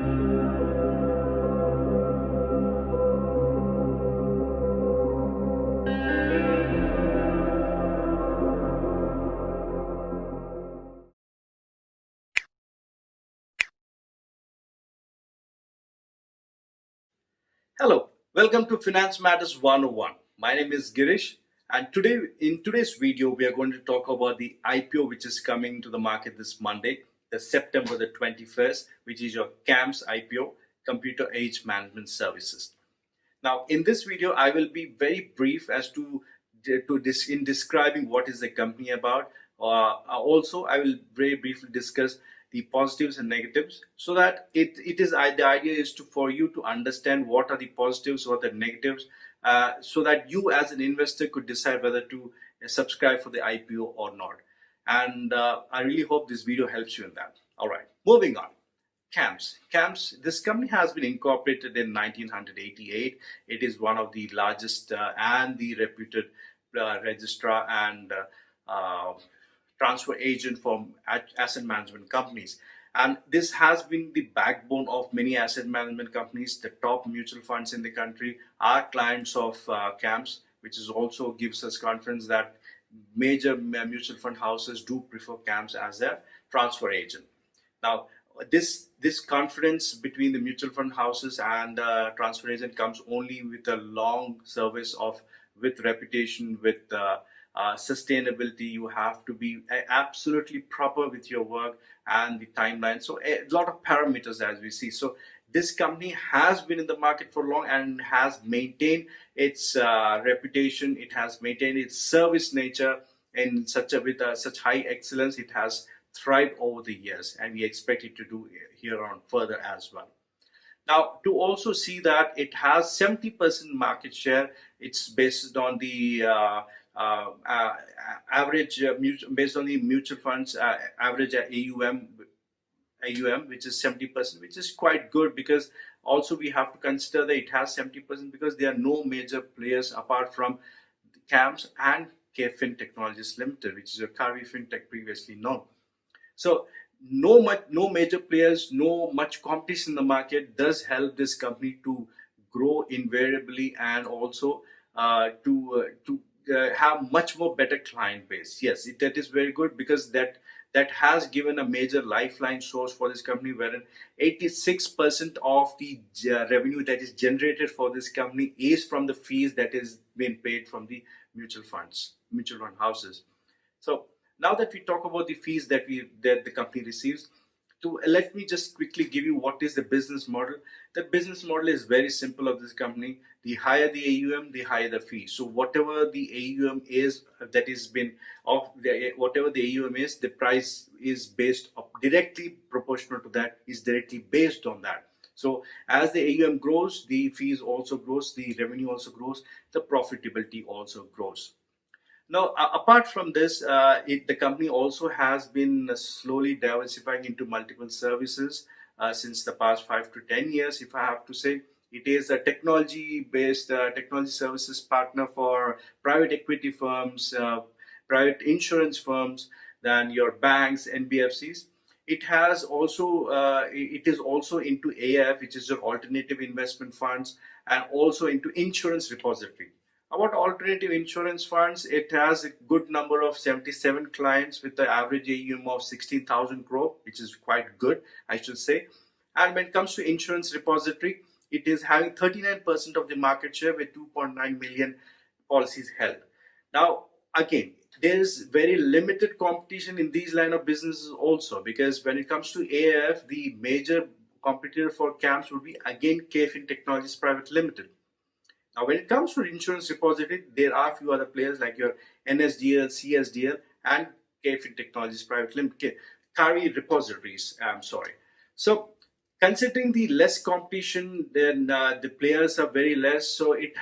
Hello, welcome to Finance Matters 101. My name is Girish, and in today's video we are going to talk about the IPO which is coming to the market this Monday, the September the 21st, which is your CAMS IPO, Computer Age Management Services. Now, in this video, I will be very brief as in describing what is the company about. Also, I will very briefly discuss the positives and negatives, so that the idea is for you to understand what are the positives or the negatives, so that you as an investor could decide whether to subscribe for the IPO or not. And I really hope this video helps you in that. All right, moving on. CAMS, this company has been incorporated in 1988. It is one of the largest and the reputed registrar and transfer agent for asset management companies. And this has been the backbone of many asset management companies. The top mutual funds in the country are clients of CAMS, which is also gives us confidence that major mutual fund houses do prefer CAMS as their transfer agent. Now, this confidence between the mutual fund houses and transfer agent comes only with a long service with reputation, with sustainability. You have to be absolutely proper with your work and the timeline. So a lot of parameters as we see. So this company has been in the market for long and has maintained its reputation. It has maintained its service nature in such high excellence. It has thrived over the years, and we expect it to do here on further as well. Now, to also see that it has 70% market share, it's based on the average based on the mutual funds average AUM, which is 70%, which is quite good, because also we have to consider that it has 70% because there are no major players apart from CAMS and KFin Technologies Limited, which is a Kari FinTech previously known. So no major players, no much competition in the market does help this company to grow invariably, and also to have much more better client base. Yes, that is very good, because that has given a major lifeline source for this company, wherein 86% of the revenue that is generated for this company is from the fees that is being paid from the mutual fund houses. So now that we talk about the fees that the company receives, let me just quickly give you what is the business model. The business model is very simple of this company. The higher the AUM, the higher the fee. So whatever the AUM is whatever the AUM is, the price is directly proportional to that, is directly based on that. So as the AUM grows, the fees also grows, the revenue also grows, the profitability also grows. Now, apart from this, the company also has been slowly diversifying into multiple services since the past 5 to 10 years, if I have to say. It is a technology-based technology services partner for private equity firms, private insurance firms, then your banks, NBFCs. It is also into AIF, which is your alternative investment funds, and also into insurance repository. About alternative insurance funds, it has a good number of 77 clients with the average AUM of 16,000 crore, which is quite good, I should say. And when it comes to insurance repository, it is having 39% of the market share with 2.9 million policies held. Now, again, there is very limited competition in these line of businesses also, because when it comes to AIF, the major competitor for CAMS would be again KFin Technologies Private Limited. Now, when it comes to insurance repository, there are a few other players like your NSDL, CSDL, and KFin Technologies Private Limited, Kari repositories. I'm sorry. So, considering the less competition, then the players are very less. So it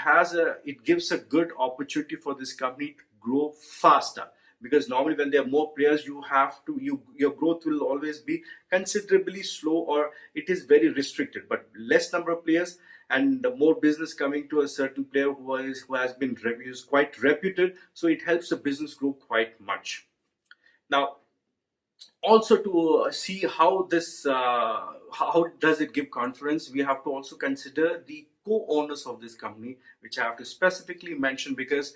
gives a good opportunity for this company to grow faster. Because normally when there are more players, your growth will always be considerably slow, or it is very restricted. But less number of players and more business coming to a certain player who has been quite reputed, so it helps the business grow quite much. Now, Also, to see how this how does it give confidence, we have to also consider the co-owners of this company, which I have to specifically mention, because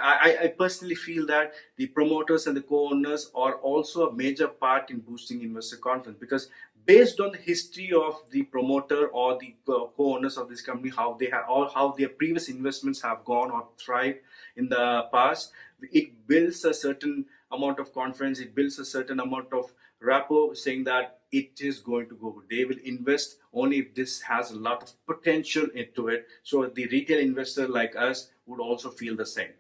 I personally feel that the promoters and the co-owners are also a major part in boosting investor confidence, because based on the history of the promoter or the co-owners of this company, how they have, or how their previous investments have gone or thrived in the past, it builds a certain amount of confidence, it builds a certain amount of rapport, saying that it is going to go good. They will invest only if this has a lot of potential into it. So the retail investor like us would also feel the same.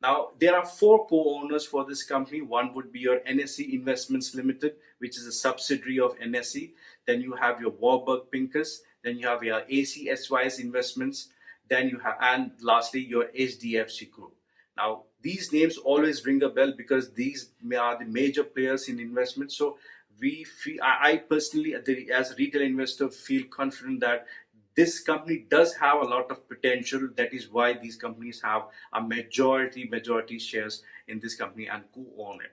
Now, there are four co-owners for this company. One would be your NSE Investments Limited, which is a subsidiary of NSE. Then you have your Warburg Pincus. Then you have your ACSYS Investments. Then you have, and lastly, your HDFC Group. Now, these names always ring a bell because these are the major players in investment. So we feel, I personally, as a retail investor, feel confident that this company does have a lot of potential. That is why these companies have a majority shares in this company and co-own it.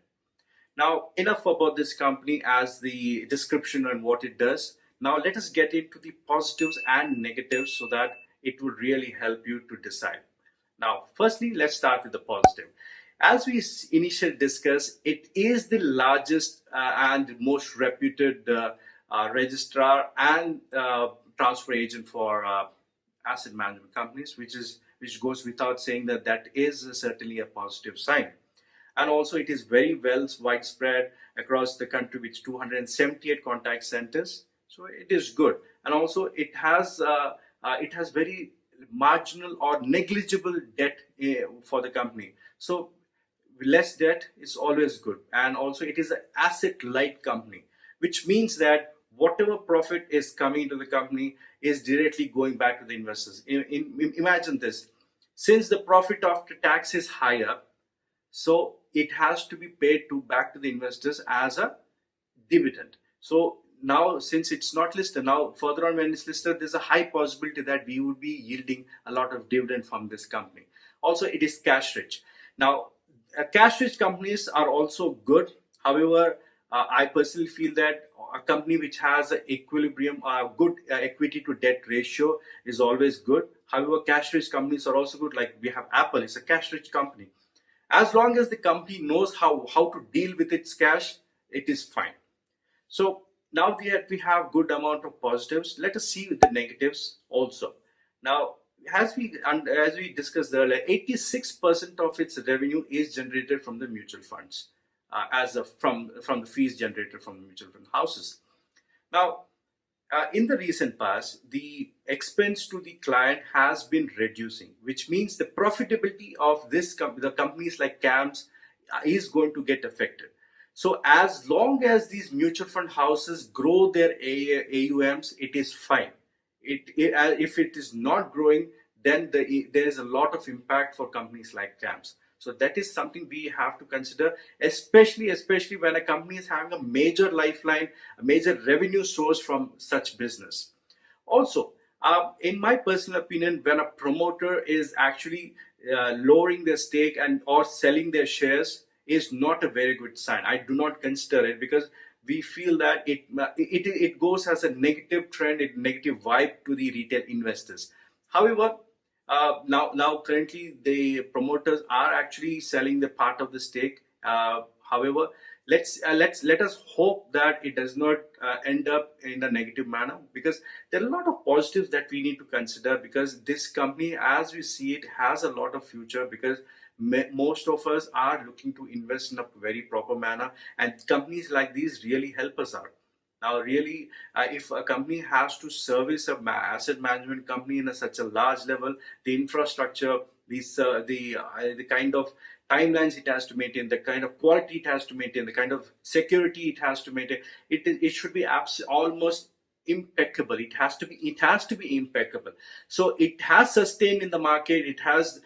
Now, enough about this company as the description and what it does. Now, let us get into the positives and negatives so that it would really help you to decide. Now, firstly, let's start with the positive. As we initially discussed, it is the largest and most reputed registrar and transfer agent for asset management companies, which goes without saying that that is certainly a positive sign. And also, it is very well widespread across the country with 278 contact centers. So it is good, and also it has very marginal or negligible debt for the company. So less debt is always good, and also it is an asset light company, which means that whatever profit is coming into the company is directly going back to the investors. Imagine this: since the profit after tax is higher, so it has to be paid to back to the investors as a dividend. So now, since it's not listed, now further on when it's listed, there's a high possibility that we would be yielding a lot of dividend from this company. Also, it is cash rich. Now, cash rich companies are also good. However, I personally feel that a company which has an equilibrium, good equity to debt ratio is always good. However, cash rich companies are also good. Like we have Apple, it's a cash rich company. As long as the company knows how to deal with its cash, it is fine. So now that we have good amount of positives, let us see the negatives also. Now, as we discussed earlier, 86% of its revenue is generated from the mutual funds, from the fees generated from the mutual fund houses. Now, in the recent past, the expense to the client has been reducing, which means the profitability of the companies like CAMS is going to get affected. So as long as these mutual fund houses grow their AUMs, it is fine. If it is not growing, then there is a lot of impact for companies like CAMS. So that is something we have to consider, especially when a company is having a major lifeline, a major revenue source from such business. Also, in my personal opinion, when a promoter is actually lowering their stake and or selling their shares, is not a very good sign. I do not consider it, because we feel that it goes as a negative trend, a negative vibe to the retail investors. However, now currently the promoters are actually selling the part of the stake. However, let us hope that it does not end up in a negative manner, because there are a lot of positives that we need to consider, because this company, as we see it, has a lot of future, because most of us are looking to invest in a very proper manner, and companies like these really help us out. Now, really, if a company has to service a asset management company in such a large level, the infrastructure, the kind of timelines it has to maintain, the kind of quality it has to maintain, the kind of security it has to maintain, it should be almost impeccable. It has to be impeccable. So it has sustained in the market. It has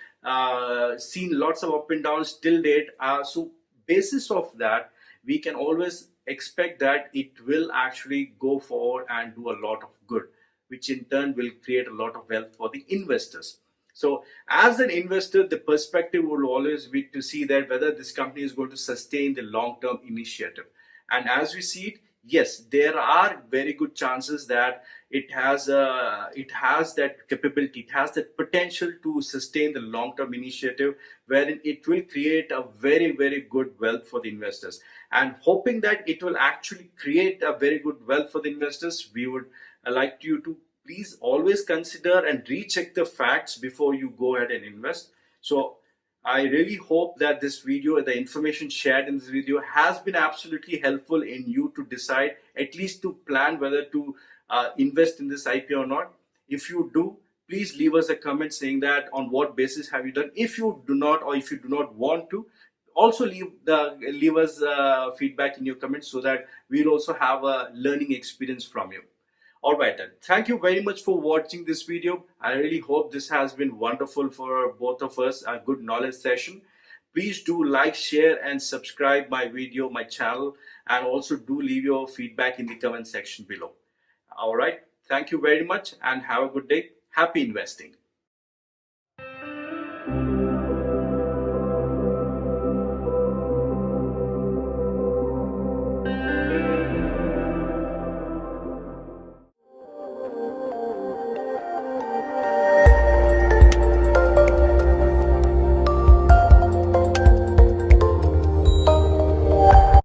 seen lots of up and downs till date. So basis of that, we can always expect that it will actually go forward and do a lot of good, which in turn will create a lot of wealth for the investors. So as an investor, the perspective will always be to see that whether this company is going to sustain the long-term initiative. And as we see it, yes, there are very good chances that it has that capability, it has that potential to sustain the long-term initiative, wherein it will create a very, very good wealth for the investors. And hoping that it will actually create a very good wealth for the investors, we would like you to please always consider and recheck the facts before you go ahead and invest. So I really hope that this video, the information shared in this video, has been absolutely helpful in you to decide, at least to plan whether to invest in this IPO or not. If you do, please leave us a comment saying that on what basis have you done. If you do not, or if you do not want to, also leave us feedback in your comments, so that we'll also have a learning experience from you. All right then. Thank you very much for watching this video. I really hope this has been wonderful for both of us, a good knowledge session. Please do like, share and subscribe my video, my channel, and also do leave your feedback in the comment section below. All right. Thank you very much and have a good day. Happy investing.